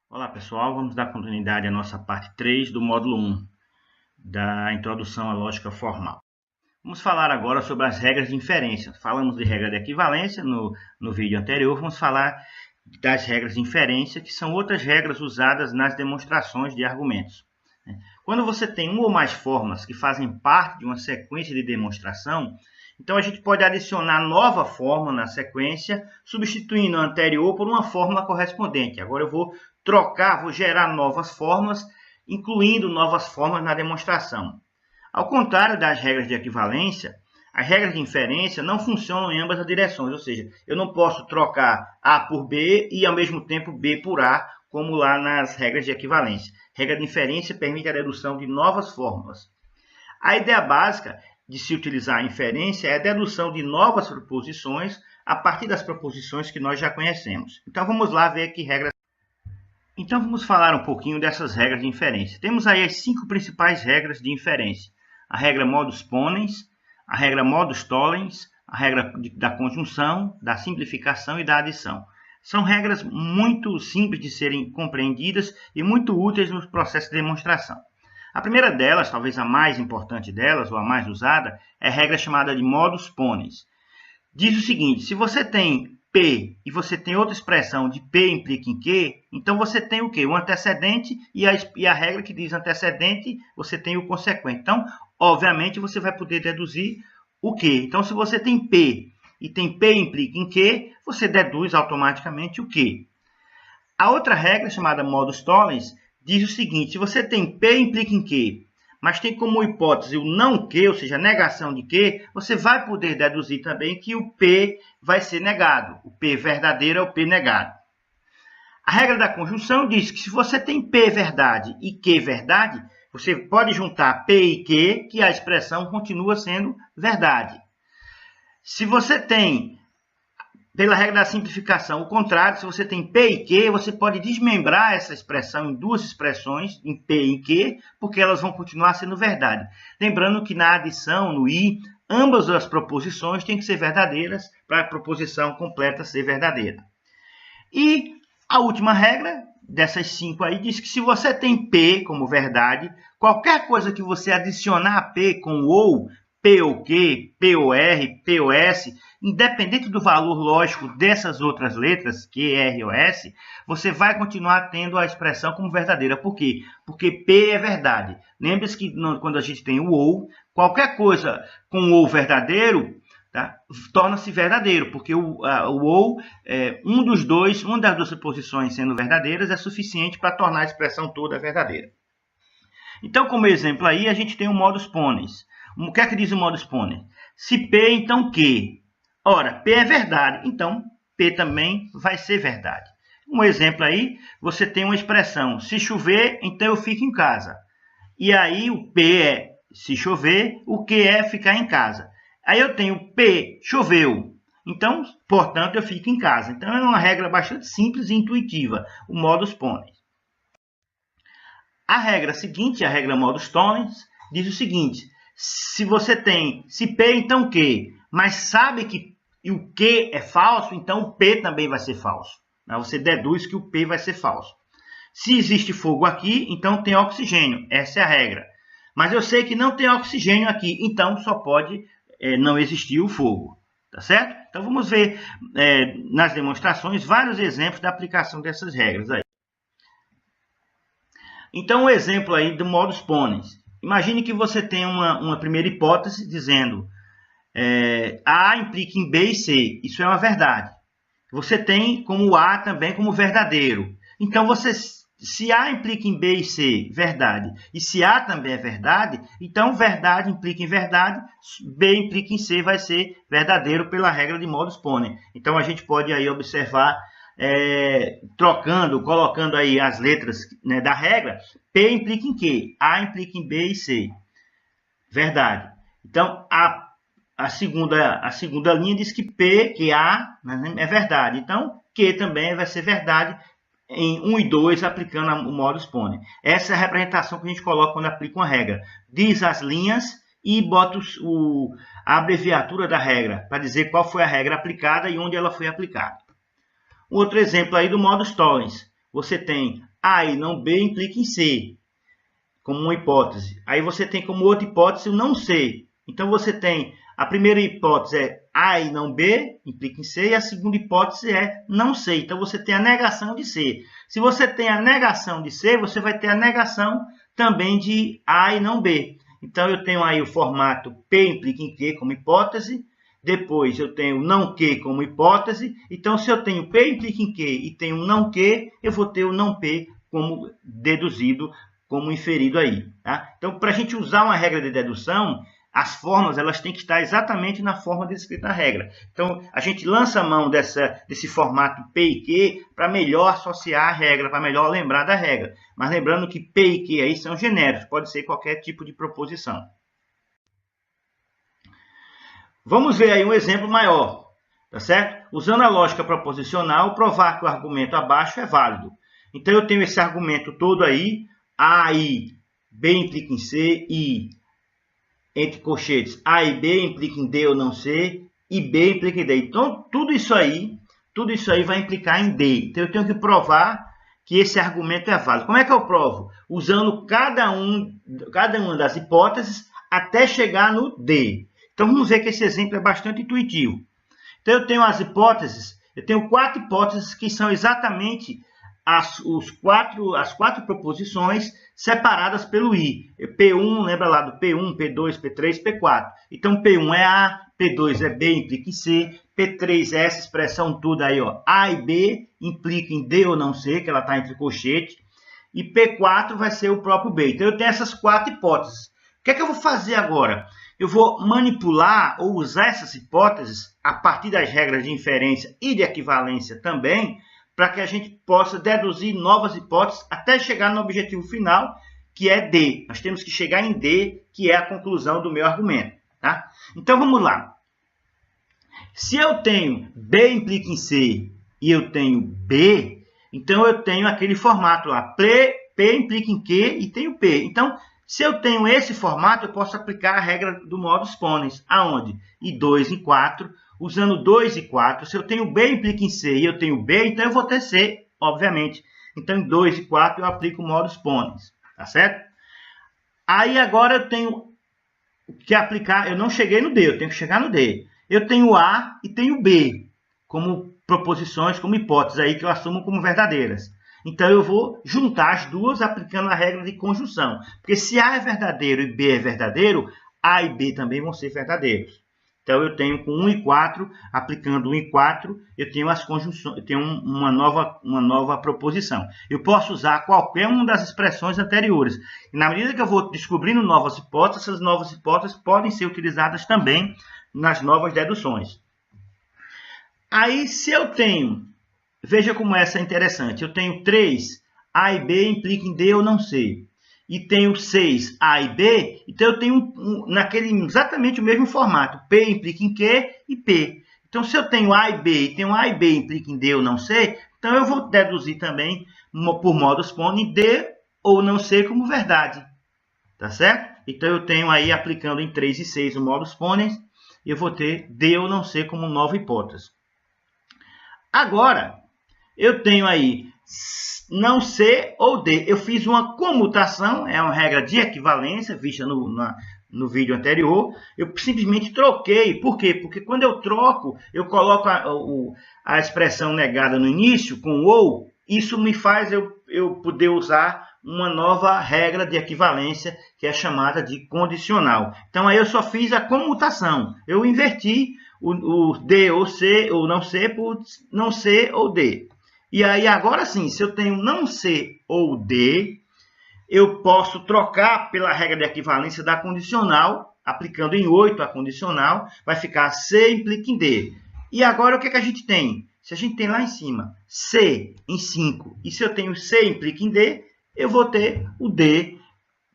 Olá pessoal, vamos dar continuidade à nossa parte 3 do módulo 1 da introdução à lógica formal. Vamos falar agora sobre as regras de inferência. Falamos de regra de equivalência no vídeo anterior, vamos falar das regras de inferência, que são outras regras usadas nas demonstrações de argumentos. Quando você tem uma ou mais formas que fazem parte de uma sequência de demonstração, então a gente pode adicionar nova forma na sequência, substituindo a anterior por uma fórmula correspondente. Agora eu vou vou gerar novas formas, incluindo novas formas na demonstração. Ao contrário das regras de equivalência, as regras de inferência não funcionam em ambas as direções, ou seja, eu não posso trocar A por B e ao mesmo tempo B por A, como lá nas regras de equivalência. Regra de inferência permite a dedução de novas fórmulas. A ideia básica de se utilizar a inferência é a dedução de novas proposições a partir das proposições que nós já conhecemos. Então vamos lá ver que regras. Então vamos falar um pouquinho dessas regras de inferência. Temos aí as 5 principais regras de inferência. A regra modus ponens, a regra modus tollens, a regra da conjunção, da simplificação e da adição. São regras muito simples de serem compreendidas e muito úteis no processo de demonstração. A primeira delas, talvez a mais importante delas, ou a mais usada, é a regra chamada de modus ponens. Diz o seguinte: se você tem P e você tem outra expressão de P implica em Q, então você tem o quê? O antecedente e a regra que diz antecedente, você tem o consequente. Então, obviamente, você vai poder deduzir o Q. Então, se você tem P e tem P implica em Q, você deduz automaticamente o Q. A outra regra, chamada modus tollens, diz o seguinte: se você tem P implica em Q, mas tem como hipótese o não Q, ou seja, a negação de Q, você vai poder deduzir também que o P vai ser negado. O P verdadeiro é o P negado. A regra da conjunção diz que se você tem P verdade e Q verdade, você pode juntar P e Q, que a expressão continua sendo verdade. Se você tem, pela regra da simplificação, o contrário, se você tem P e Q, você pode desmembrar essa expressão em duas expressões, em P e Q, porque elas vão continuar sendo verdade. Lembrando que na adição, no I, ambas as proposições têm que ser verdadeiras para a proposição completa ser verdadeira. E a última regra dessas 5 aí diz que se você tem P como verdade, qualquer coisa que você adicionar a P com ou, P ou Q, P ou R, P ou S, independente do valor lógico dessas outras letras, Q, R ou S, você vai continuar tendo a expressão como verdadeira. Por quê? Porque P é verdade. Lembre-se que quando a gente tem o ou, qualquer coisa com o ou verdadeiro, tá, torna-se verdadeiro, porque o ou, uma das duas suposições sendo verdadeiras, é suficiente para tornar a expressão toda verdadeira. Então, como exemplo aí, a gente tem o modus ponens. O que é que diz o modus ponens? Se P, então Q. Ora, P é verdade, então P também vai ser verdade. Um exemplo aí, você tem uma expressão: se chover, então eu fico em casa. E aí o P é se chover, o Q é ficar em casa. Aí eu tenho P, choveu. Então, portanto, eu fico em casa. Então, é uma regra bastante simples e intuitiva, o modus ponens. A regra seguinte, a regra modus tollens, diz o seguinte: se P, então Q, mas sabe que o Q é falso, então o P também vai ser falso. Você deduz que o P vai ser falso. Se existe fogo aqui, então tem oxigênio. Essa é a regra. Mas eu sei que não tem oxigênio aqui, então só pode não existir o fogo. Tá certo? Então vamos ver nas demonstrações vários exemplos da aplicação dessas regras aí. Então, um exemplo aí do modus ponens. Imagine que você tem uma primeira hipótese dizendo A implica em B e C. Isso é uma verdade. Você tem como A também como verdadeiro. Então, se A implica em B e C, verdade, e se A também é verdade, então verdade implica em verdade, B implica em C, vai ser verdadeiro pela regra de modus ponens. Então, a gente pode aí observar, colocando aí as letras, né, da regra, P implica em Q, A implica em B e C, verdade. Então, a segunda linha diz que P, que A, né, é verdade. Então, Q também vai ser verdade em 1 e 2, aplicando o modus ponens. Essa é a representação que a gente coloca quando aplica uma regra. Diz as linhas e bota a abreviatura da regra, para dizer qual foi a regra aplicada e onde ela foi aplicada. Outro exemplo aí do modus tollens. Você tem A e não B implica em C, como uma hipótese. Aí você tem como outra hipótese o não C. Então você tem a primeira hipótese é A e não B, implica em C, e a segunda hipótese é não C. Então você tem a negação de C. Se você tem a negação de C, você vai ter a negação também de A e não B. Então eu tenho aí o formato P implica em Q como hipótese, depois eu tenho não Q como hipótese. Então se eu tenho P implica em Q e tenho não Q, eu vou ter o não P como deduzido, como inferido aí. Tá? Então para a gente usar uma regra de dedução, as formas elas têm que estar exatamente na forma descrita na regra. Então, a gente lança a mão desse formato P e Q para melhor associar a regra, para melhor lembrar da regra. Mas lembrando que P e Q aí são genéricos, pode ser qualquer tipo de proposição. Vamos ver aí um exemplo maior, tá certo? Usando a lógica proposicional, provar que o argumento abaixo é válido. Então, eu tenho esse argumento todo aí, A e B implica em C, e entre colchetes, A e B implica em D ou não C, e B implica em D. Então, tudo isso aí vai implicar em D. Então, eu tenho que provar que esse argumento é válido. Como é que eu provo? Usando cada uma das hipóteses até chegar no D. Então, vamos ver que esse exemplo é bastante intuitivo. Então, eu tenho as hipóteses, eu tenho 4 hipóteses que são exatamente as 4 proposições separadas pelo I. P1, lembra lá do P1, P2, P3, P4. Então, P1 é A, P2 é B, implica em C, P3 é essa expressão toda aí, ó. A e B implica em D ou não C, que ela está entre colchete, e P4 vai ser o próprio B. Então, eu tenho essas 4 hipóteses. O que é que eu vou fazer agora? Eu vou manipular ou usar essas hipóteses, a partir das regras de inferência e de equivalência também, para que a gente possa deduzir novas hipóteses até chegar no objetivo final, que é D. Nós temos que chegar em D, que é a conclusão do meu argumento. Tá? Então, vamos lá. Se eu tenho B implica em C e eu tenho B, então eu tenho aquele formato lá. P implica em Q e tenho P. Então, se eu tenho esse formato, eu posso aplicar a regra do modus ponens. Aonde? E 2 e 4. Usando 2 e 4, se eu tenho B implica em C e eu tenho B, então eu vou ter C, obviamente. Então, em 2 e 4 eu aplico o modus ponens, tá certo? Aí agora eu tenho que aplicar, eu não cheguei no D, eu tenho que chegar no D. Eu tenho A e tenho B como proposições, como hipóteses aí que eu assumo como verdadeiras. Então, eu vou juntar as duas aplicando a regra de conjunção. Porque se A é verdadeiro e B é verdadeiro, A e B também vão ser verdadeiros. Então, eu tenho com 1 e 4, aplicando 1 e 4, eu tenho as conjunções, eu tenho uma nova proposição. Eu posso usar qualquer uma das expressões anteriores. E na medida que eu vou descobrindo novas hipóteses, essas novas hipóteses podem ser utilizadas também nas novas deduções. Aí, se eu tenho, veja como essa é interessante, eu tenho 3, A e B implica em D ou não C. E tenho 6, A e B, então eu tenho exatamente o mesmo formato. P implica em Q e P. Então, se eu tenho A e B e tenho A e B implica em D ou não C, então eu vou deduzir também, por modus ponens, D ou não C como verdade. Tá certo? Então, eu tenho aí, aplicando em 3 e 6 o modus ponens, eu vou ter D ou não C como nova hipótese. Agora, eu tenho aí não C ou D. Eu fiz uma comutação, é uma regra de equivalência, vista no vídeo anterior. Eu simplesmente troquei. Por quê? Porque quando eu troco, eu coloco a expressão negada no início com ou. Isso me faz eu poder usar uma nova regra de equivalência, que é chamada de condicional. Então, aí eu só fiz a comutação. Eu inverti o D ou C, ou não C, por não C ou D. E aí, agora sim, se eu tenho não C ou D, eu posso trocar pela regra de equivalência da condicional, aplicando em 8 a condicional, vai ficar C implica em D. E agora, o que a gente tem? Se a gente tem lá em cima C em 5, e se eu tenho C implica em D, eu vou ter o D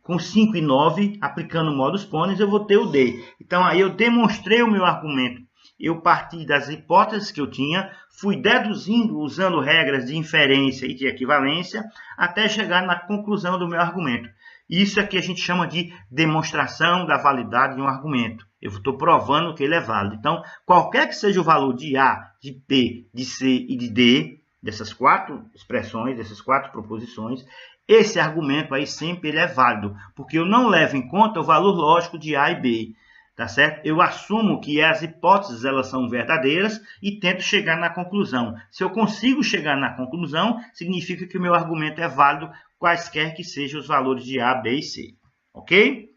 com 5 e 9, aplicando o modus ponens, eu vou ter o D. Então, aí eu demonstrei o meu argumento. Eu parti das hipóteses que eu tinha, fui deduzindo, usando regras de inferência e de equivalência, até chegar na conclusão do meu argumento. Isso é que a gente chama de demonstração da validade de um argumento. Eu estou provando que ele é válido. Então, qualquer que seja o valor de A, de P, de C e de D, dessas 4 expressões, dessas 4 proposições, esse argumento aí sempre ele é válido, porque eu não levo em conta o valor lógico de A e B, tá certo? Eu assumo que as hipóteses elas são verdadeiras e tento chegar na conclusão. Se eu consigo chegar na conclusão, significa que o meu argumento é válido, quaisquer que sejam os valores de A, B e C, ok?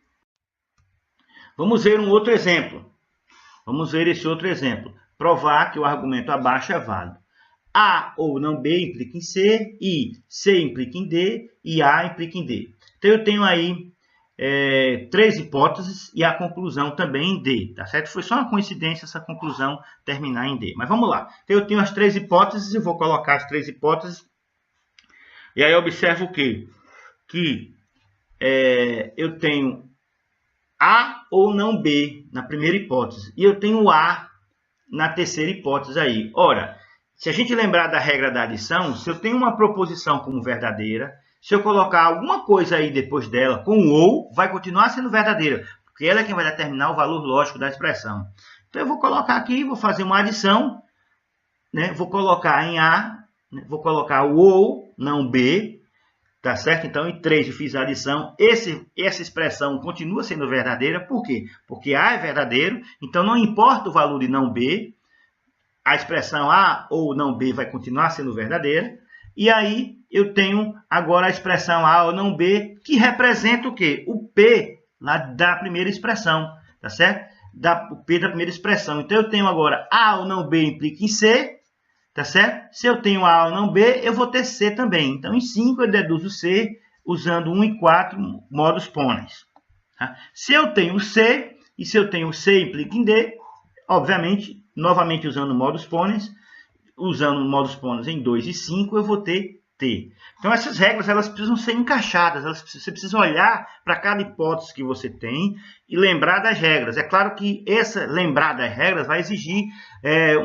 Vamos ver um outro exemplo. Vamos ver esse outro exemplo. Provar que o argumento abaixo é válido. A ou não B implica em C, e C implica em D, e A implica em D. Então, eu tenho aí 3 hipóteses e a conclusão também em D, tá certo? Foi só uma coincidência essa conclusão terminar em D. Mas vamos lá. Então, eu tenho as 3 hipóteses e vou colocar as 3 hipóteses. E aí, eu observo o quê? Que eu tenho A ou não B na primeira hipótese. E eu tenho A na terceira hipótese aí. Ora, se a gente lembrar da regra da adição, se eu tenho uma proposição como verdadeira, se eu colocar alguma coisa aí depois dela com ou, vai continuar sendo verdadeira, porque ela é quem vai determinar o valor lógico da expressão. Então eu vou colocar aqui, vou fazer uma adição, né? Vou colocar em A, né? Vou colocar o ou, não B, tá certo? Então em 3 eu fiz a adição, essa expressão continua sendo verdadeira, por quê? Porque A é verdadeiro, então não importa o valor de não B, a expressão A ou não B vai continuar sendo verdadeira. E aí eu tenho agora a expressão A ou não B, que representa o quê? O P lá da primeira expressão, tá certo? O P da primeira expressão. Então eu tenho agora A ou não B implica em C, tá certo? Se eu tenho A ou não B, eu vou ter C também. Então em 5 eu deduzo C usando 1 e 4 modus ponens. Tá? Se eu tenho C, e se eu tenho C implica em D, obviamente, novamente usando modus ponens, usando modus ponens em 2 e 5, eu vou ter T. Então, essas regras elas precisam ser encaixadas, você precisa olhar para cada hipótese que você tem e lembrar das regras. É claro que lembrar das regras vai exigir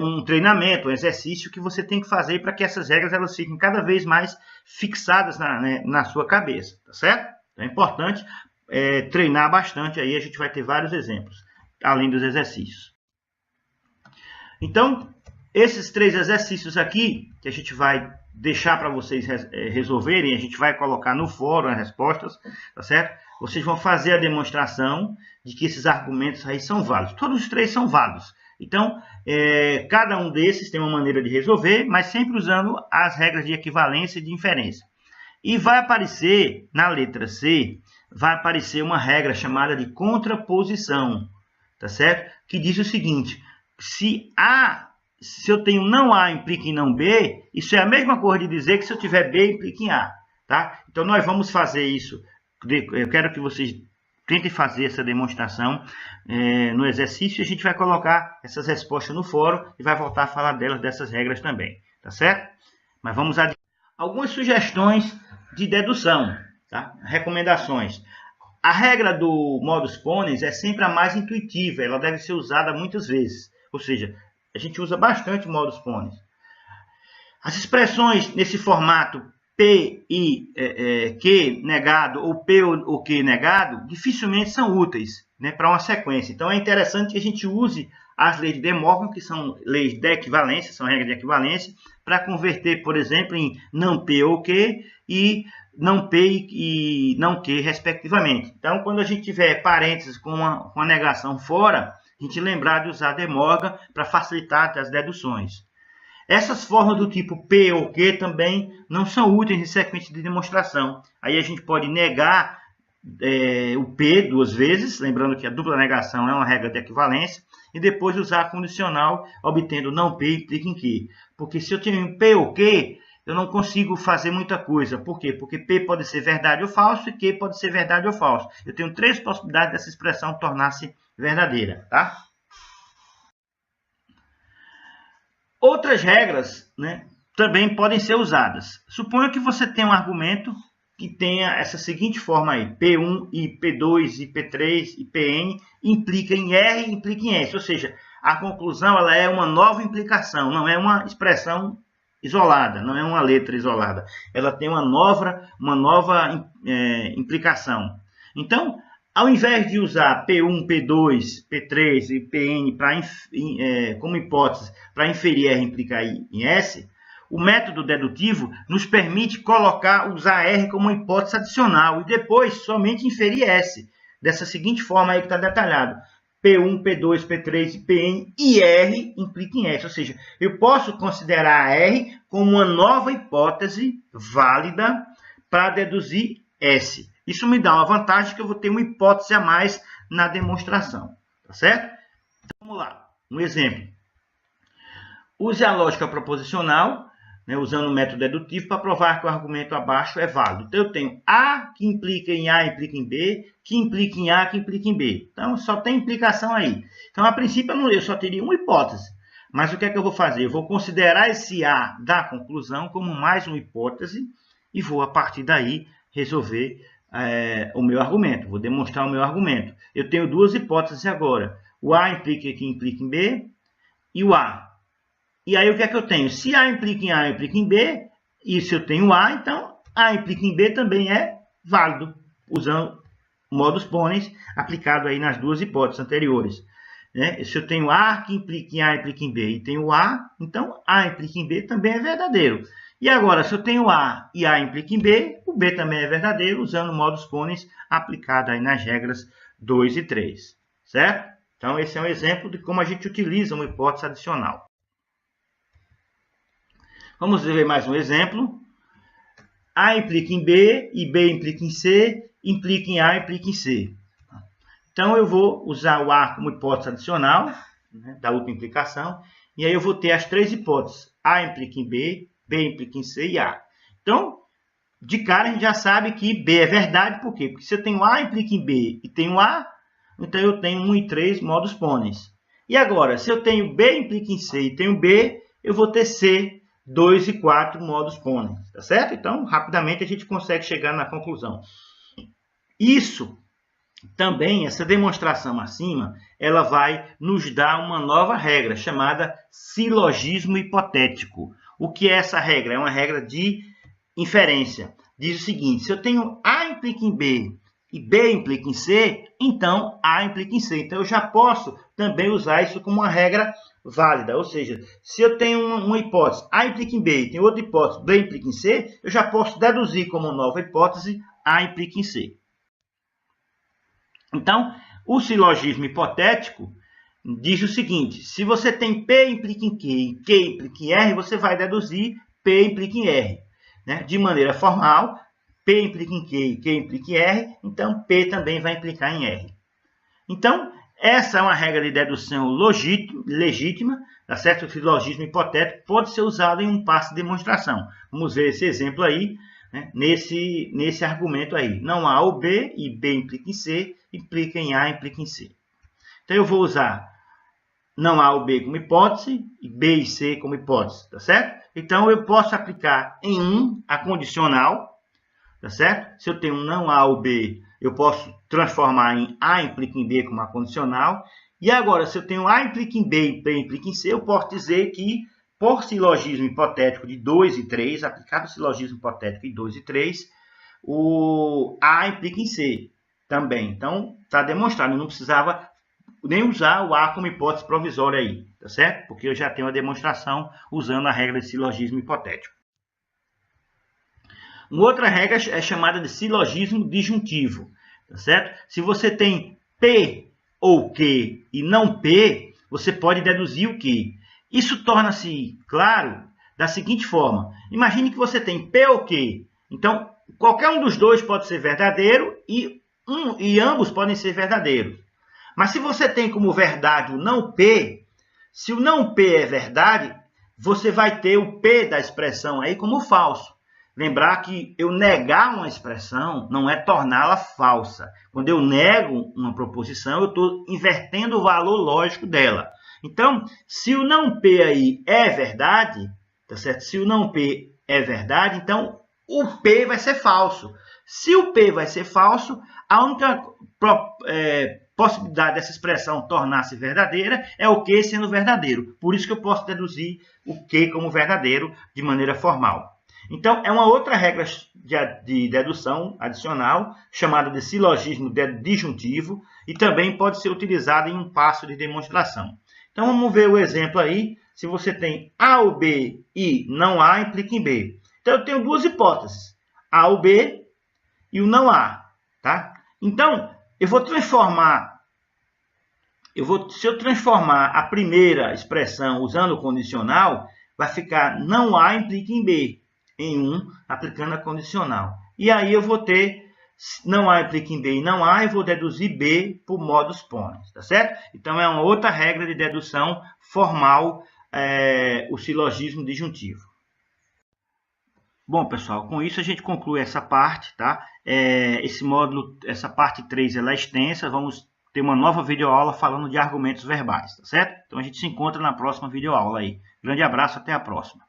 um treinamento, um exercício que você tem que fazer para que essas regras elas fiquem cada vez mais fixadas na sua cabeça, tá certo? Então, é importante treinar bastante, aí a gente vai ter vários exemplos, além dos exercícios. Então, esses 3 exercícios aqui, que a gente vai deixar para vocês resolverem, a gente vai colocar no fórum as respostas, tá certo? Vocês vão fazer a demonstração de que esses argumentos aí são válidos. Todos os 3 são válidos. Então, cada um desses tem uma maneira de resolver, mas sempre usando as regras de equivalência e de inferência. E vai aparecer, na letra C, vai aparecer uma regra chamada de contraposição, tá certo? Que diz o seguinte: se eu tenho não A implica em não B, isso é a mesma coisa de dizer que se eu tiver B implica em A, tá? Então nós vamos fazer isso. Eu quero que vocês tentem fazer essa demonstração no exercício e a gente vai colocar essas respostas no fórum e vai voltar a falar dessas regras também, tá certo? Mas vamos a algumas sugestões de dedução, tá? Recomendações. A regra do modus ponens é sempre a mais intuitiva, ela deve ser usada muitas vezes. Ou seja, a gente usa bastante modus ponens. As expressões nesse formato P e Q negado ou P ou Q negado dificilmente são úteis, né, para uma sequência. Então é interessante que a gente use as leis de De Morgan, que são leis de equivalência, são regras de equivalência, para converter, por exemplo, em não P ou Q e não P e não Q, respectivamente. Então, quando a gente tiver parênteses com uma negação fora, a gente lembrar de usar De Morgan para facilitar as deduções. Essas formas do tipo P ou Q também não são úteis em sequência de demonstração. Aí a gente pode negar o P 2 vezes, lembrando que a dupla negação é uma regra de equivalência, e depois usar a condicional, obtendo não P implica em Q. Porque se eu tenho P ou Q, eu não consigo fazer muita coisa. Por quê? Porque P pode ser verdade ou falso e Q pode ser verdade ou falso. Eu tenho 3 possibilidades dessa expressão tornar-se verdadeira, tá? Outras regras, né, também podem ser usadas. Suponha que você tem um argumento que tenha essa seguinte forma aí: P1 e P2 e P3 e Pn implica em R e implica em S. Ou seja, a conclusão ela é uma nova implicação, não é uma expressão isolada, não é uma letra isolada. Ela tem uma nova implicação. Então, Ao invés de usar P1, P2, P3 e Pn como hipótese para inferir R implica I em S, o método dedutivo nos permite usar R como uma hipótese adicional e depois somente inferir S. Dessa seguinte forma aí que está detalhado. P1, P2, P3 e Pn e R implica em S. Ou seja, eu posso considerar R como uma nova hipótese válida para deduzir S. Isso me dá uma vantagem que eu vou ter uma hipótese a mais na demonstração. Tá certo? Então, vamos lá. Um exemplo. Use a lógica proposicional, né, usando o método dedutivo, para provar que o argumento abaixo é válido. Então, eu tenho A que implica em A, implica em B, que implica em A, que implica em B. Então, só tem implicação aí. Então, a princípio, eu só teria uma hipótese. Mas o que é que eu vou fazer? Eu vou considerar esse A da conclusão como mais uma hipótese e vou, a partir daí, resolver o meu argumento. Vou demonstrar o meu argumento. Eu tenho duas hipóteses agora. O A implica em B e o A. E aí, o que é que eu tenho? Se A implica em A, implica em B, e se eu tenho A, então A implica em B também é válido, usando o modus ponens aplicado aí nas duas hipóteses anteriores. Né? Se eu tenho A que implica em A, implica em B, e tenho A, então A implica em B também é verdadeiro. E agora, se eu tenho A e A implica em B, o B também é verdadeiro, usando o modus ponens aplicado aí nas regras 2 e 3. Certo? Então, esse é um exemplo de como a gente utiliza uma hipótese adicional. Vamos ver mais um exemplo. A implica em B e B implica em C, implica em A, implica em C. Então, eu vou usar o A como hipótese adicional, né, da última implicação, e aí eu vou ter as três hipóteses. A implica em B, B implica em C e A. Então, de cara, a gente já sabe que B é verdade. Por quê? Porque se eu tenho A implica em B e tenho A, então eu tenho 1 e 3 modus ponens. E agora, se eu tenho B implica em C e tenho B, eu vou ter C, 2 e 4 modus ponens. Tá certo? Então, rapidamente a gente consegue chegar na conclusão. Isso também, essa demonstração acima, ela vai nos dar uma nova regra chamada silogismo hipotético. O que é essa regra? É uma regra de inferência. Diz o seguinte: se eu tenho A implica em B e B implica em C, então A implica em C. Então, eu já posso também usar isso como uma regra válida. Ou seja, se eu tenho uma hipótese A implica em B e tem outra hipótese B implica em C, eu já posso deduzir como nova hipótese A implica em C. Então, o silogismo hipotético diz o seguinte: se você tem P implica em Q e Q implica em R, você vai deduzir P implica em R. Né? De maneira formal, P implica em Q e Q implica em R, então P também vai implicar em R. Então, essa é uma regra de dedução legítima, tá certo? O silogismo hipotético pode ser usado em um passo de demonstração. Vamos ver esse exemplo aí, né? nesse argumento aí. Não há o B e B implica em C, implica em A, implica em C. Então, eu vou usar não há o B como hipótese e B e C como hipótese, tá certo? Então, eu posso aplicar em 1 a condicional, tá certo? Se eu tenho não há o B, eu posso transformar em A implica em B como a condicional. E agora, se eu tenho A implica em B e B implica em C, eu posso dizer que, por silogismo hipotético de 2 e 3, aplicado o silogismo hipotético de 2 e 3, o A implica em C também. Então, está demonstrado, eu não precisava nem usar o A como hipótese provisória aí, tá certo? Porque eu já tenho a demonstração usando a regra de silogismo hipotético. Uma outra regra é chamada de silogismo disjuntivo, tá certo? Se você tem P ou Q e não P, você pode deduzir o Q. Isso torna-se claro da seguinte forma: imagine que você tem P ou Q. Então, qualquer um dos dois pode ser verdadeiro e ambos podem ser verdadeiros. Mas se você tem como verdade o não P, se o não P é verdade, você vai ter o P da expressão aí como falso. Lembrar que eu negar uma expressão não é torná-la falsa. Quando eu nego uma proposição, eu estou invertendo o valor lógico dela. Então, se o não P aí é verdade, tá certo? Se o não P é verdade, então o P vai ser falso. Se o P vai ser falso, a única possibilidade dessa expressão tornar-se verdadeira é o Q sendo verdadeiro. Por isso que eu posso deduzir o Q como verdadeiro de maneira formal. Então, é uma outra regra de dedução adicional, chamada de silogismo disjuntivo, e também pode ser utilizada em um passo de demonstração. Então, vamos ver o exemplo aí. Se você tem A ou B e não A, implica em B. Então, eu tenho duas hipóteses, A ou B e o não A. Tá? Então, se eu transformar a primeira expressão usando o condicional, vai ficar não A implica em B, em 1, aplicando a condicional. E aí eu vou ter não A implica em B e não A, e vou deduzir B por modus ponens, tá certo? Então, é uma outra regra de dedução formal, o silogismo disjuntivo. Bom, pessoal, com isso a gente conclui essa parte, tá? Esse módulo, essa parte 3, ela é extensa, vamos ter uma nova videoaula falando de argumentos verbais, tá certo? Então, a gente se encontra na próxima videoaula aí. Grande abraço, até a próxima.